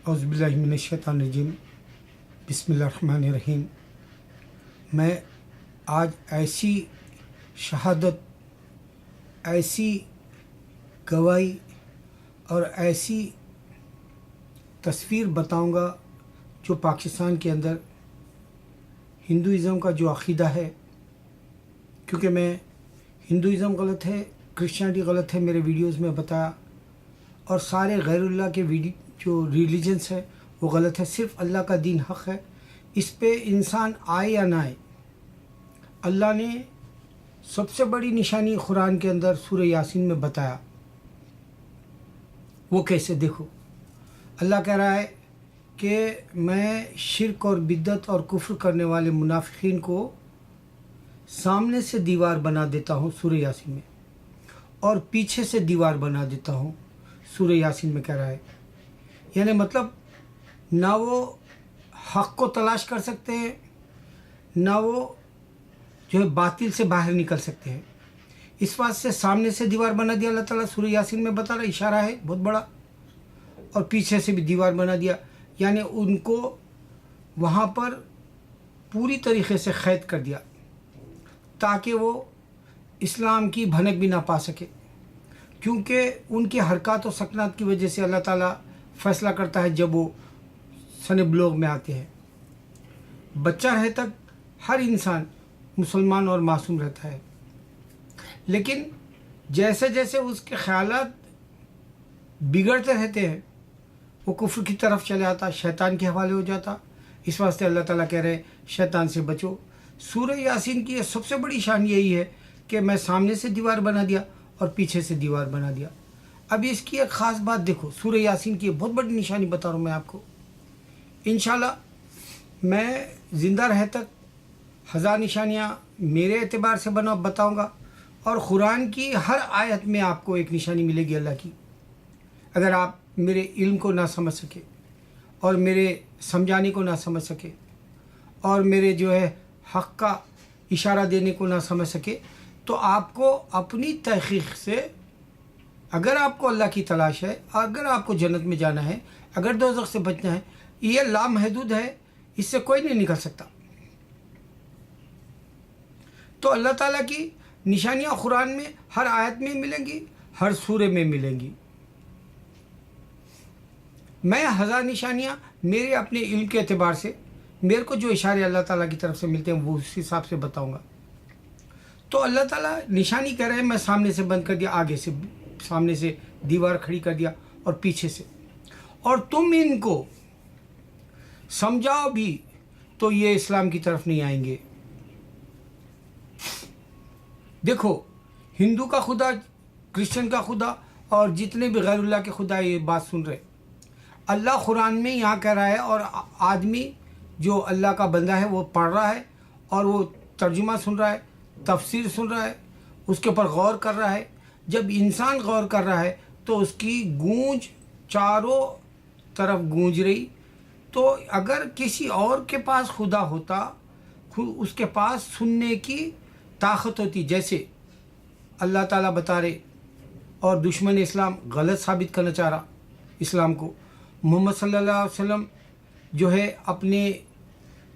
औज़ुबिल्लाहि मिनश्शैतानिर्रजीम बिस्मिल्लाहिर्रहमानिर्रहीम। मैं आज ऐसी शहादत, ऐसी गवाही और ऐसी तस्वीर बताऊंगा जो पाकिस्तान के अंदर हिंदुइज़्म का जो अक़ीदा है, क्योंकि मैं हिंदुइज़्म गलत है, क्रिश्चियनिटी गलत है, मेरे वीडियोस में बताया, और सारे गैरुल्लाह के जो रिलीजन्स है वो गलत है, सिर्फ़ अल्लाह का दीन हक़ है। इस पे इंसान आए या ना आए, अल्लाह ने सबसे बड़ी निशानी कुरान के अंदर सूरह यासीन में बताया। वो कैसे? देखो, अल्लाह कह रहा है कि मैं शिरक और बिद्दत और कुफ्र करने वाले मुनाफिकीन को सामने से दीवार बना देता हूँ सूरह यासीन में, और पीछे से दीवार बना देता हूँ सूरह यासीन में कह रहा है। यानी मतलब ना वो हक़ को तलाश कर सकते हैं, ना वो जो है बातिल से बाहर निकल सकते हैं। इस बात से सामने से दीवार बना दिया अल्लाह ताला सूरह यासीन में बता रहा, इशारा है बहुत बड़ा, और पीछे से भी दीवार बना दिया, यानी उनको वहाँ पर पूरी तरीक़े से क़ैद कर दिया ताकि वो इस्लाम की भनक भी ना पा सके, क्योंकि उनकी हरकत और सकनात की वजह से अल्लाह ताला फ़ैसला करता है जब वो सने बुलूग़ में आते हैं। बच्चा रहे तक हर इंसान मुसलमान और मासूम रहता है, लेकिन जैसे जैसे उसके ख़यालात बिगड़ते रहते हैं वो कुफ्र की तरफ चले जाता, शैतान के हवाले हो जाता। इस वास्ते अल्लाह ताला कह रहे हैं शैतान से बचो। सूरह यासीन की सबसे बड़ी शान यही है कि मैं सामने से दीवार बना दिया और पीछे से दीवार बना दिया। अब इसकी एक ख़ास बात देखो, सूरह यासीन की बहुत बड़ी निशानी बता रहा हूँ मैं आपको। इंशाल्लाह मैं ज़िंदा रहे तक हज़ार निशानियाँ मेरे एतबार से बताऊँगा, और कुरान की हर आयत में आपको एक निशानी मिलेगी अल्लाह की। अगर आप मेरे इल्म को ना समझ सके और मेरे समझाने को ना समझ सके और मेरे जो है हक़ का इशारा देने को ना समझ सके, तो आपको अपनी तहक़ीक़ से, अगर आपको अल्लाह की तलाश है, अगर आपको जन्नत में जाना है, अगर दोज़ख से बचना है, ये लामहदूद है, इससे कोई नहीं निकल सकता। तो अल्लाह ताला की निशानियाँ कुरान में हर आयत में मिलेंगी, हर सूरे में मिलेंगी। मैं हज़ार निशानियाँ मेरे अपने इल्म के एतबार से, मेरे को जो इशारे अल्लाह ताला की तरफ से मिलते हैं वो उस हिसाब से बताऊँगा। तो अल्लाह ताला निशानी कह रहे हैं मैं सामने से बंद कर दिया, आगे से सामने से दीवार खड़ी कर दिया और पीछे से, और तुम इनको समझाओ भी तो ये इस्लाम की तरफ नहीं आएंगे। देखो, हिंदू का खुदा, क्रिश्चियन का खुदा और जितने भी गैरुल्लाह के खुदा ये बात सुन रहे, अल्लाह कुरान में यहाँ कह रहा है, और आदमी जो अल्लाह का बंदा है वो पढ़ रहा है और वो तर्जुमा सुन रहा है, तफसीर सुन रहा है, उसके ऊपर गौर कर रहा है। जब इंसान गौर कर रहा है तो उसकी गूंज चारों तरफ गूंज रही। तो अगर किसी और के पास खुदा होता, उसके पास सुनने की ताकत होती, जैसे अल्लाह ताला बता रहे, और दुश्मन इस्लाम गलत साबित करना चाह रहा इस्लाम को। मोहम्मद सल्लल्लाहु अलैहि वसल्लम जो है अपने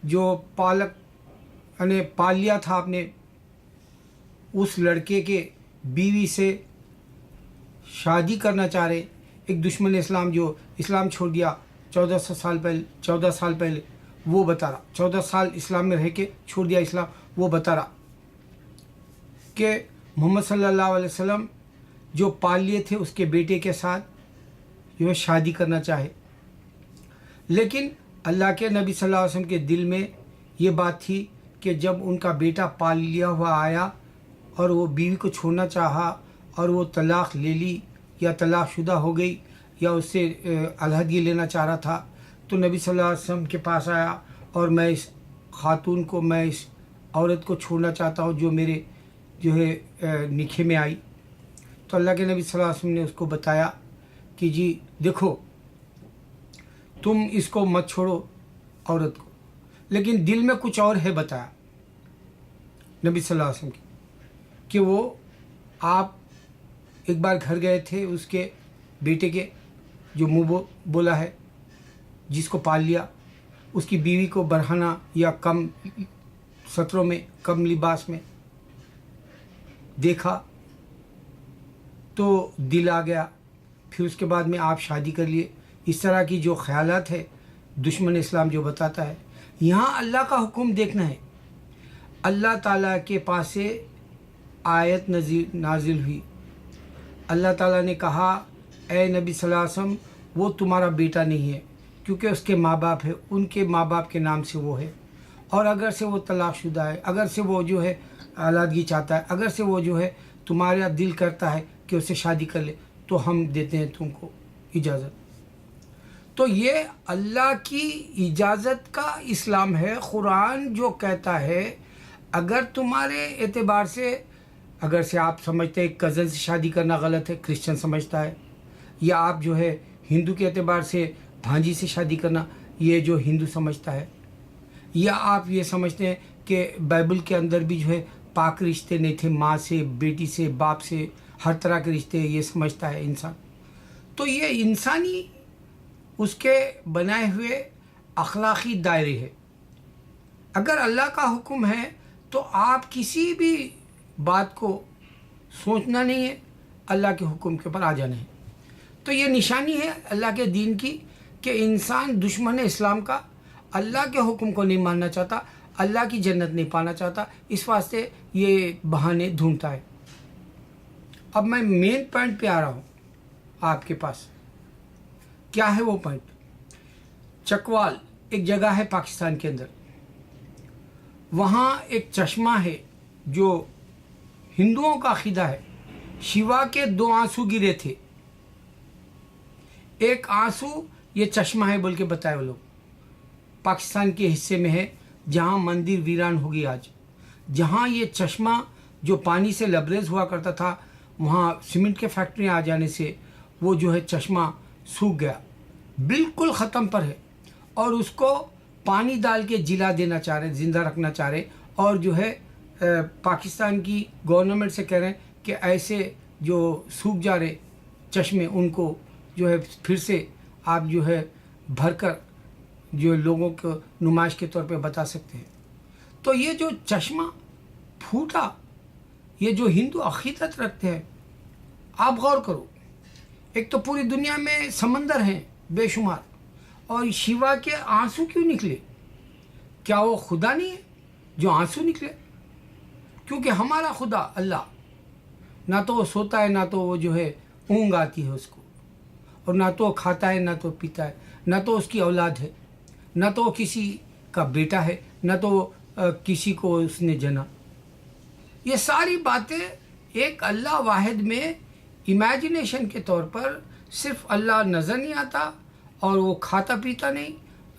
जो पालक यानी पाल लिया था अपने उस लड़के के बीवी से शादी करना चाह रहे, एक दुश्मन इस्लाम जो इस्लाम छोड़ दिया 14 साल पहले, वो बता रहा, 14 साल इस्लाम में रह के छोड़ दिया इस्लाम, वो बता रहा कि मोहम्मद सल्लल्लाहु अलैहि वसल्लम जो पाल लिए थे उसके बेटे के साथ जो है शादी करना चाहे, लेकिन अल्लाह के नबी सल्लल्लाहु अलैहि वसल्लम के दिल में ये बात थी कि जब उनका बेटा पाल लिया हुआ आया और वो बीवी को छोड़ना चाहा और वो तलाक़ ले ली या तलाक़ शुदा हो गई या उससे अलहदगी लेना चाह रहा था, तो नबी सल्लल्लाहु अलैहि वसल्लम के पास आया और मैं इस खातून को, मैं इस औरत को छोड़ना चाहता हूँ जो मेरे जो है निखे में आई। तो अल्लाह के नबी सल्लल्लाहु अलैहि वसल्लम ने उसको बताया कि जी देखो, तुम इसको मत छोड़ो औरत को, लेकिन दिल में कुछ और है, बताया नबी सल्लल्लाहु अलैहि वसल्लम कि वो आप एक बार घर गए थे उसके बेटे के, जो मुँह बोला है, जिसको पाल लिया, उसकी बीवी को बरहना या कम सत्रों में, कम लिबास में देखा तो दिल आ गया, फिर उसके बाद में आप शादी कर लिए। इस तरह की जो ख्यालात है दुश्मन इस्लाम जो बताता है। यहाँ अल्लाह का हुक्म देखना है। अल्लाह ताला के पास से आयत नाजिल हुई। अल्लाह ताला ने कहा, ए नबी सल्लल्लाहु अलैहि वसल्लम, वो तुम्हारा बेटा नहीं है, क्योंकि उसके माँ बाप है, उनके माँ बाप के नाम से वो है। और अगर से वो तलाकशुदा है, अगर से वो जो है औलादगी चाहता है, अगर से वो जो है तुम्हारा दिल करता है कि उससे शादी कर ले, तो हम देते हैं तुमको इजाज़त। तो ये अल्लाह की इजाज़त का इस्लाम है। कुरान जो कहता है, अगर तुम्हारे एतबार से, अगर से आप समझते हैं कज़न से शादी करना गलत है, क्रिश्चियन समझता है, या आप जो है हिंदू के एतबार से भांजी से शादी करना, ये जो हिंदू समझता है, या आप ये समझते हैं कि बाइबल के अंदर भी जो है पाक रिश्ते नहीं थे, माँ से, बेटी से, बाप से, हर तरह के रिश्ते, ये समझता है इंसान। तो ये इंसानी उसके बनाए हुए अखलाकी दायरे है। अगर अल्लाह का हुक्म है तो आप किसी भी बात को सोचना नहीं है, अल्लाह के हुक्म के ऊपर आ जाना है। तो ये निशानी है अल्लाह के दीन की कि इंसान दुश्मन इस्लाम का, अल्लाह के हुक्म को नहीं मानना चाहता, अल्लाह की जन्नत नहीं पाना चाहता, इस वास्ते ये बहाने ढूंढता है। अब मैं मेन पॉइंट पे आ रहा हूँ आपके पास। क्या है वो पॉइंट? चकवाल एक जगह है पाकिस्तान के अंदर, वहाँ एक चश्मा है जो हिंदुओं का अकीदा है। शिवा के 2 आंसू गिरे थे, एक आंसू ये चश्मा है बोल के बताए वो लोग। पाकिस्तान के हिस्से में है जहाँ मंदिर वीरान होगी आज, जहाँ ये चश्मा जो पानी से लबरेज हुआ करता था, वहाँ सीमेंट के फैक्ट्रियाँ आ जाने से वो जो है चश्मा सूख गया, बिल्कुल ख़त्म पर है। और उसको पानी डाल के जिला देना चाह रहे, ज़िंदा रखना चाह रहे, और जो है पाकिस्तान की गवर्नमेंट से कह रहे हैं कि ऐसे जो सूख जा रहे चश्मे, उनको जो है फिर से आप जो है भरकर जो लोगों को नुमाइश के तौर पे बता सकते हैं। तो ये जो चश्मा फूटा, ये जो हिंदू अक़ीदत रखते हैं, आप गौर करो, एक तो पूरी दुनिया में समंदर हैं बेशुमार, और शिवा के आंसू क्यों निकले? क्या वो खुदा नहीं है जो आंसू निकले? क्योंकि हमारा खुदा अल्लाह, ना तो वो सोता है, ना तो वो जो है ऊँग आती है उसको, और ना तो वो खाता है, ना तो पीता है, ना तो उसकी औलाद है, ना तो वो किसी का बेटा है, ना तो किसी को उसने जना। ये सारी बातें एक अल्लाह वाहिद में इमेजिनेशन के तौर पर, सिर्फ अल्लाह नज़र नहीं आता और वो खाता पीता नहीं,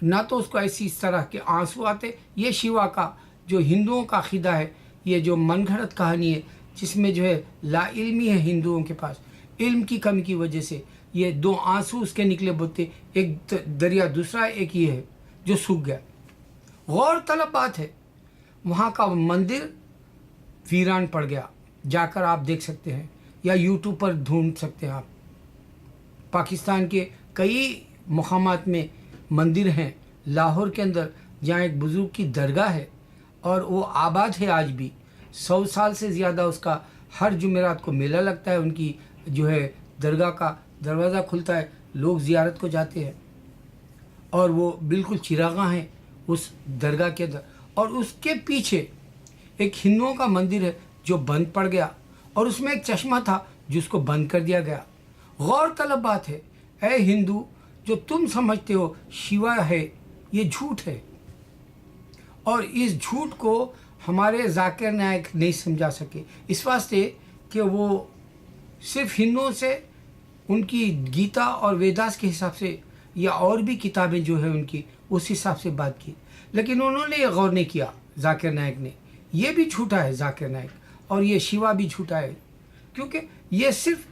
ना तो उसको ऐसी इस तरह के आंसू आते। ये शिवा का जो हिंदुओं का अक़ीदा है, ये जो मनगढ़ंत कहानी है जिसमें जो है लाइल्मी है हिंदुओं के पास, इल्म की कमी की वजह से ये 2 आंसू उसके निकले बोलते, एक दरिया, दूसरा एक ये है जो सूख गया। गौर तलब बात है, वहाँ का मंदिर वीरान पड़ गया, जाकर आप देख सकते हैं, या यूट्यूब पर ढूंढ सकते हैं आप। पाकिस्तान के कई मुकामात में मंदिर हैं, लाहौर के अंदर जहाँ एक बुज़ुर्ग की दरगाह है और वो आबाद है आज भी, 100 साल से ज़्यादा उसका हर जुमेरात को मेला लगता है, उनकी जो है दरगाह का दरवाज़ा खुलता है, लोग ज़ियारत को जाते हैं, और वो बिल्कुल चिरागाह हैं उस दरगाह के अंदर। और उसके पीछे एक हिंदुओं का मंदिर है जो बंद पड़ गया, और उसमें एक चश्मा था जिसको बंद कर दिया गया। गौर तलब बात है, ऐ हिंदू, जो तुम समझते हो शिवा है, ये झूठ है, और इस झूठ को हमारे जाकिर नायक नहीं समझा सके, इस वास्ते कि वो सिर्फ हिंदुओं से उनकी गीता और वेदास के हिसाब से, या और भी किताबें जो है उनकी, उस हिसाब से बात की, लेकिन उन्होंने ये गौर नहीं किया जाकिर नायक ने। ये भी झूठा है जाकिर नायक, और ये शिवा भी झूठा है, क्योंकि ये सिर्फ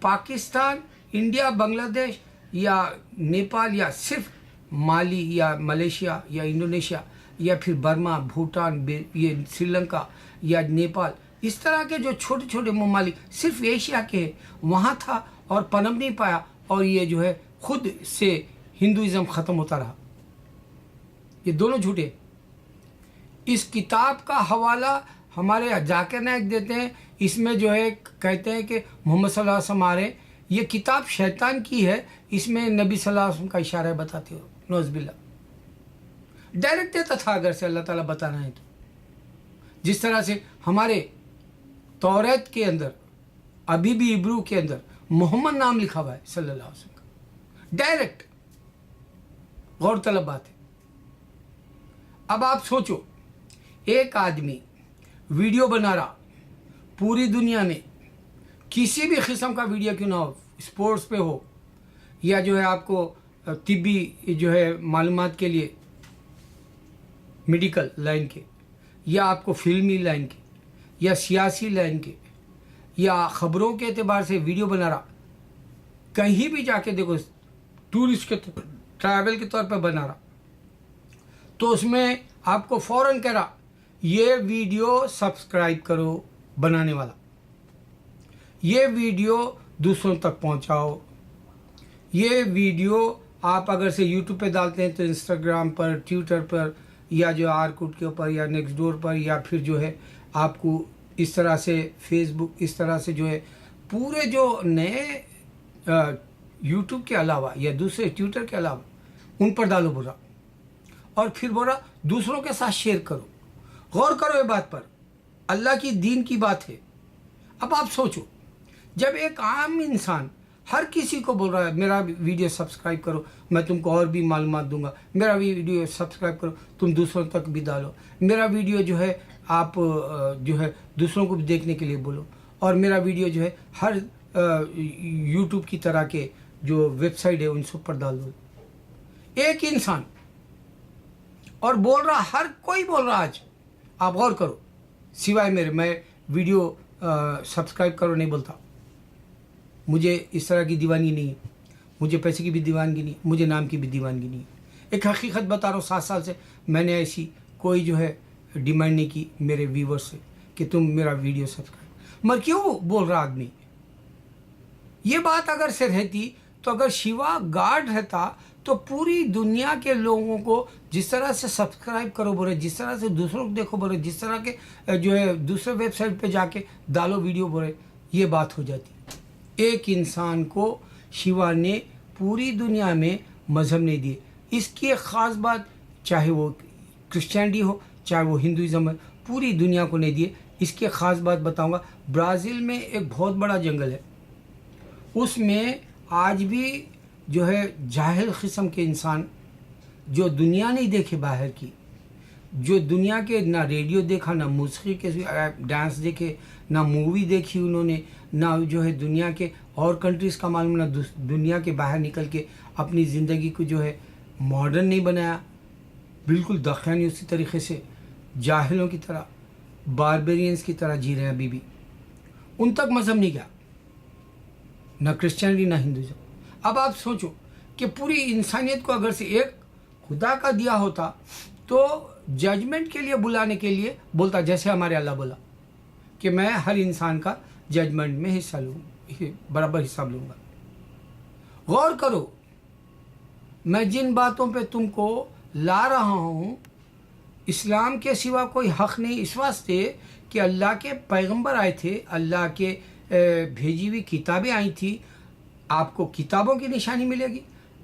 पाकिस्तान, इंडिया, बांग्लादेश या नेपाल, या सिर्फ माली या मलेशिया या इंडोनेशिया, या फिर बर्मा, भूटान, ये श्रीलंका या नेपाल, इस तरह के जो छोटे छोटे ममालिक सिर्फ एशिया के हैं, वहाँ था और पनप नहीं पाया, और ये जो है खुद से हिंदुइज़्म ख़त्म होता रहा। ये दोनों झूठे। इस किताब का हवाला हमारे जाकिर नायक देते हैं। इसमें जो है कहते हैं कि मोहम्मद सल्लल्लाहु अलैहि वसल्लम आ रहे, ये किताब शैतान की है, इसमें नबी सल्लल्लाहु अलैहि वसल्लम का इशारा बताते हो। नौज़बिल्ला डायरेक्ट देता था अगर से अल्लाह ताला बता रहे हैं तो। जिस तरह से हमारे तौरात के अंदर अभी भी इब्रू के अंदर मोहम्मद नाम लिखा हुआ है सल्लल्लाहु अलैहि वसल्लम का, डायरेक्ट। गौरतलब बात है। अब आप सोचो, एक आदमी वीडियो बना रहा पूरी दुनिया में, किसी भी किस्म का वीडियो क्यों ना हो, स्पोर्ट्स पे हो या जो है आपको तिब्बी जो है मालूमात के लिए मेडिकल लाइन के, या आपको फिल्मी लाइन के, या सियासी लाइन के, या ख़बरों के एतबार से वीडियो बना रहा, कहीं भी जाके देखो टूरिस्ट के ट्रैवल के तौर पर बना रहा, तो उसमें आपको फ़ौरन कह रहा ये वीडियो सब्सक्राइब करो बनाने वाला, ये वीडियो दूसरों तक पहुंचाओ, ये वीडियो आप अगर से यूट्यूब पे डालते हैं तो इंस्टाग्राम पर, ट्विटर पर, या जो आरकुट के ऊपर, या नेक्स्ट डोर पर, या फिर जो है आपको इस तरह से फेसबुक, इस तरह से जो है पूरे जो नए यूट्यूब के अलावा या दूसरे ट्विटर के अलावा उन पर डालो बुरा, और फिर बोला दूसरों के साथ शेयर करो। गौर करो ये बात पर, अल्लाह की दीन की बात है। अब आप सोचो, जब एक आम इंसान हर किसी को बोल रहा है मेरा वीडियो सब्सक्राइब करो, मैं तुमको और भी मालूमात दूंगा, मेरा वीडियो सब्सक्राइब करो, तुम दूसरों तक भी डालो, मेरा वीडियो जो है आप जो है दूसरों को भी देखने के लिए बोलो, और मेरा वीडियो जो है हर यूट्यूब की तरह के जो वेबसाइट है उन सब पर डाल दो। एक इंसान और बोल रहा, हर कोई बोल रहा आज, आप गौर करो, सिवाय मेरे, मैं वीडियो सब्सक्राइब करो नहीं बोलता, मुझे इस तरह की दीवानगी नहीं है, मुझे पैसे की भी दीवानगी नहीं, मुझे नाम की भी दीवानगी नहीं है। एक हकीकत बता रहा हूँ, 7 साल से मैंने ऐसी कोई जो है डिमांड नहीं की मेरे व्यूवर्स से कि तुम मेरा वीडियो सब्सक्राइब, मगर क्यों बोल रहा आदमी। ये बात अगर से रहती तो अगर शिवा गार्ड रहता तो पूरी दुनिया के लोगों को जिस तरह से सब्सक्राइब करो बोले, जिस तरह से दूसरों को देखो बोले, जिस तरह के जो है दूसरे वेबसाइट पे जाके डालो वीडियो बोले, ये बात हो जाती। एक इंसान को शिवा ने पूरी दुनिया में मज़हब नहीं दिए। इसकी एक ख़ास बात, चाहे वो क्रिश्चियनिटी हो चाहे वो हिंदुइज़्म है, पूरी दुनिया को नहीं दिए। इसकी एक ख़ास बात बताऊंगा। ब्राज़ील में एक बहुत बड़ा जंगल है, उसमें आज भी जो है जाहिल किस्म के इंसान जो दुनिया नहीं देखे बाहर की, जो दुनिया के ना रेडियो देखा, ना मौसीकी के डांस देखे, ना मूवी देखी उन्होंने, ना जो है दुनिया के और कंट्रीज़ का मालूम, ना दुनिया के बाहर निकल के अपनी ज़िंदगी को जो है मॉडर्न नहीं बनाया, बिल्कुल दख्यानी उसी तरीके से जाहिलों की तरह, बारबेरियंस की तरह जी रहे हैं अभी भी। उन तक मज़हब नहीं गया, ना क्रिश्चियनिटी ना हिंदुइज़्म। अब आप सोचो कि पूरी इंसानियत को अगर से एक खुदा का दिया होता तो जजमेंट के लिए बुलाने के लिए बोलता, जैसे हमारे अल्लाह बोला कि मैं हर इंसान का जजमेंट में हिस्सा लूँगा, बराबर हिसाब लूँगा। गौर करो, मैं जिन बातों पे तुमको ला रहा हूँ, इस्लाम के सिवा कोई हक़ नहीं, इस वास्ते कि अल्लाह के पैगंबर आए थे, अल्लाह के भेजी हुई किताबें आई थी। आपको किताबों की निशानी मिलेगी,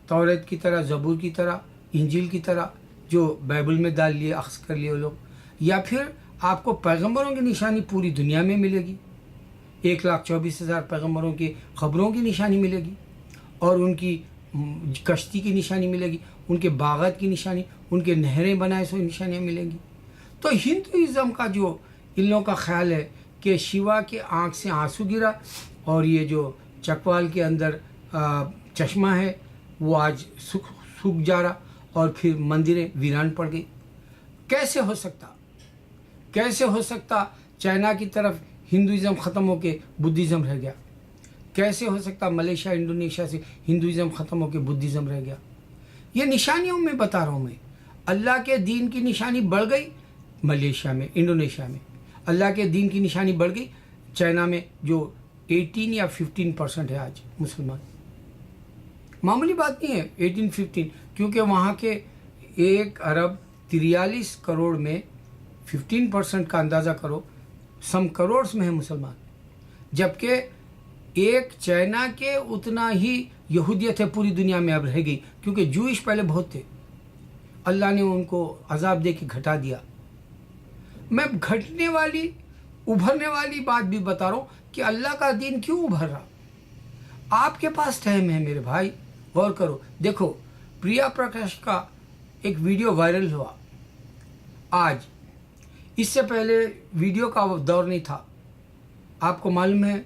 तौरात की तरह, ज़बूर की तरह, इंजील की तरह, जो बाइबल में डाल लिए, अख्ज़ कर लिए वो लोग, या फिर आपको पैगंबरों की निशानी पूरी दुनिया में मिलेगी। 1,24,000 पैगंबरों की ख़बरों की निशानी मिलेगी, और उनकी कश्ती की निशानी मिलेगी, उनके बागात की निशानी, उनके नहरें बनाए सो निशानियाँ मिलेंगी। तो हिंदुइज़्म का जो इन लोगों का ख्याल है कि शिवा के आँख से आंसू गिरा और ये जो चकवाल के अंदर चश्मा है वो आज सूख जा रहा, और फिर मंदिरें वीरान पड़ गई। कैसे हो सकता, कैसे हो सकता चाइना की तरफ हिंदुइज़्म ख़त्म होके बुद्धिज़्म रह गया? कैसे हो सकता मलेशिया इंडोनेशिया से हिंदुइज़्म ख़त्म होके बुद्धिज़्म रह गया? ये निशानियों में बता रहा हूँ मैं। अल्लाह के दीन की निशानी बढ़ गई मलेशिया में, इंडोनेशिया में। अल्लाह के दीन की निशानी बढ़ गई चाइना में, जो 18 या 15% है आज मुसलमान। मामूली बात नहीं है 1815, क्योंकि वहाँ के 1 अरब 43 करोड़ में 15% का अंदाज़ा करो, सम करोड़ में है मुसलमान, जबकि एक चाइना के उतना ही यहूदियत है पूरी दुनिया में अब रह गई, क्योंकि जूइश पहले बहुत थे, अल्लाह ने उनको अजाब दे के घटा दिया। मैं घटने वाली उभरने वाली बात भी बता रहा हूँ कि अल्लाह का दीन क्यों उभर रहा। आपके पास टाइम है मेरे भाई, गौर करो। देखो, प्रिया प्रकाश का एक वीडियो वायरल हुआ आज, इससे पहले वीडियो का दौर नहीं था। आपको मालूम है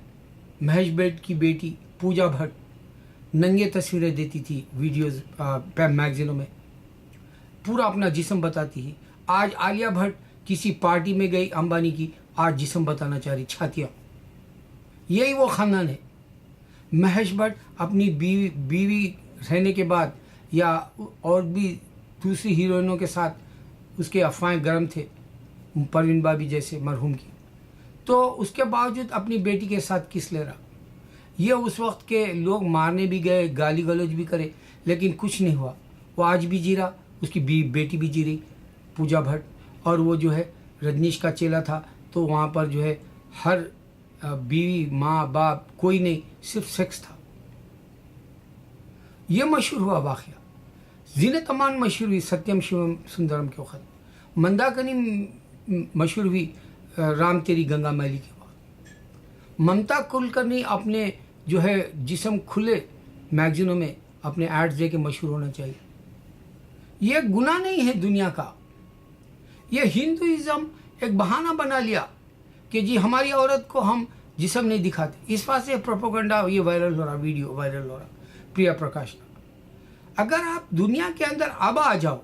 महेश भट्ट की बेटी पूजा भट्ट नंगे तस्वीरें देती थी वीडियोस मैगजीनों में, पूरा अपना जिस्म बताती थी। आज आलिया भट्ट किसी पार्टी में गई अंबानी की, आज जिस्म बताना चाह रही, छातियाँ। यही वो खानदान है। महेश भट्ट अपनी बीवी रहने के बाद या और भी दूसरी हीरोइनों के साथ उसके अफवाहें गर्म थे, परवीन बाबी जैसे मरहूम की, तो उसके बावजूद अपनी बेटी के साथ किस ले रहा। ये उस वक्त के लोग मारने भी गए, गाली गलौज भी करे, लेकिन कुछ नहीं हुआ। वो आज भी जी रहा, उसकी बेटी भी जी रही, पूजा भट्ट। और वो जो है रजनीश का चेला था, तो वहाँ पर जो है हर बीवी माँ बाप कोई नहीं, सिर्फ सेक्स था। ये मशहूर हुआ वाक़या। ज़ीनत अमान मशहूर हुई सत्यम शिवम सुंदरम के वक़्त, मंदाकिनी मशहूर हुई राम तेरी गंगा मैली के बाद। ममता कुलकर्णी अपने जो है जिस्म खुले मैगजीनों में अपने एड्स दे के मशहूर होना चाहिए। ये गुनाह नहीं है दुनिया का। ये हिंदुइज़्म एक बहाना बना लिया कि जी हमारी औरत को हम जिस्म नहीं दिखाते, इस बात से प्रोपेगेंडा ये वायरल हो रहा, वीडियो वायरल हो रहा प्रिया प्रकाश का। अगर आप दुनिया के अंदर अब आ जाओ,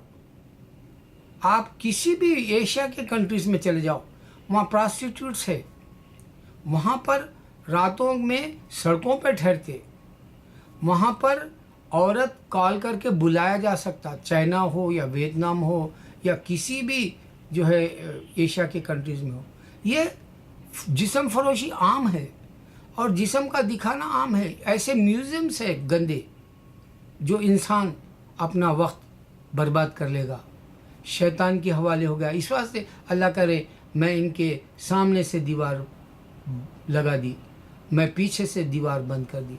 आप किसी भी एशिया के कंट्रीज़ में चले जाओ, वहाँ प्रॉस्टिट्यूट्स है, वहाँ पर रातों में सड़कों पर ठहरते, वहाँ पर औरत कॉल करके बुलाया जा सकता, चाइना हो या वियतनाम हो या किसी भी जो है एशिया के कंट्रीज़ में हो। ये जिस्म फरोशी आम है और जिस्म का दिखाना आम है। ऐसे म्यूज़ियम्स है गंदे जो इंसान अपना वक्त बर्बाद कर लेगा, शैतान के हवाले हो गया। इस वास्ते अल्लाह करे मैं इनके सामने से दीवार लगा दी, मैं पीछे से दीवार बंद कर दी।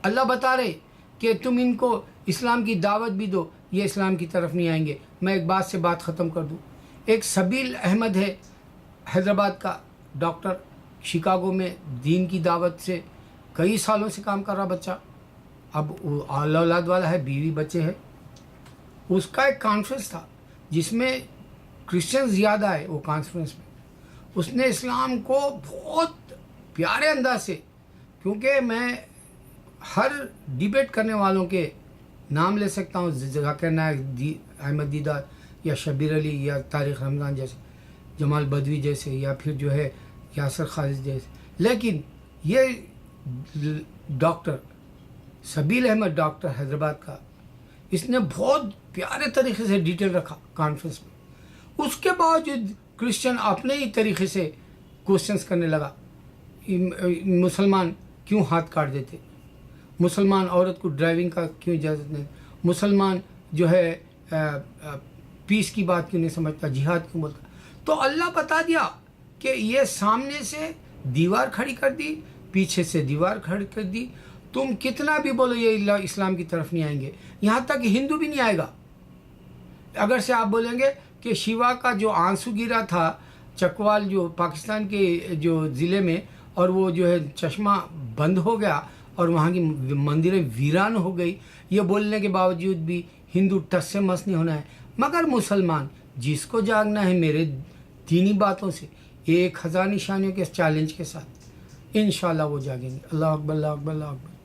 अल्लाह बता रहे कि तुम इनको इस्लाम की दावत भी दो, ये इस्लाम की तरफ नहीं आएंगे। मैं एक बात से बात ख़त्म कर दूँ। एक सबील अहमद है हैदराबाद का डॉक्टर, शिकागो में दीन की दावत से कई सालों से काम कर रहा बच्चा, अब वो औलाद वाला है, बीवी बच्चे हैं। उसका एक कॉन्फ्रेंस था जिसमें क्रिश्चियन ज़्यादा है। वो कॉन्फ्रेंस में उसने इस्लाम को बहुत प्यारे अंदाज से, क्योंकि मैं हर डिबेट करने वालों के नाम ले सकता हूँ, जाकिर नायक, अहमद दीदार या शबीर अली या तारिक रमज़ान जैसे, जमाल बदवी जैसे, या फिर जो है यासर खालिद जैसे, लेकिन ये डॉक्टर सबील अहमद डॉक्टर हैदराबाद का, इसने बहुत प्यारे तरीके से डिटेल रखा कॉन्फ्रेंस में। उसके बावजूद क्रिश्चियन अपने ही तरीके से क्वेश्चंस करने लगा, मुसलमान क्यों हाथ काट देते, मुसलमान औरत को ड्राइविंग का क्यों इजाज़त नहीं, मुसलमान जो है पीस की बात क्यों नहीं समझता, जिहाद क्यों बोलता। तो अल्लाह बता दिया कि ये सामने से दीवार खड़ी कर दी, पीछे से दीवार खड़ी कर दी। तुम कितना भी बोलो ये इस्लाम की तरफ नहीं आएंगे, यहाँ तक हिंदू भी नहीं आएगा। अगर से आप बोलेंगे कि शिवा का जो आंसू गिरा था चकवाल जो पाकिस्तान के जो ज़िले में, और वो जो है चश्मा बंद हो गया और वहाँ की मंदिरें वीरान हो गई, ये बोलने के बावजूद भी हिंदू टस से मस नहीं होना है। मगर मुसलमान जिसको जागना है मेरे दीनी बातों से 1000 निशानियों के चैलेंज के साथ, इंशाल्लाह वो जागेंगे। अल्लाह अकबर, अल्लाह अकबर, अल्लाह अकबर।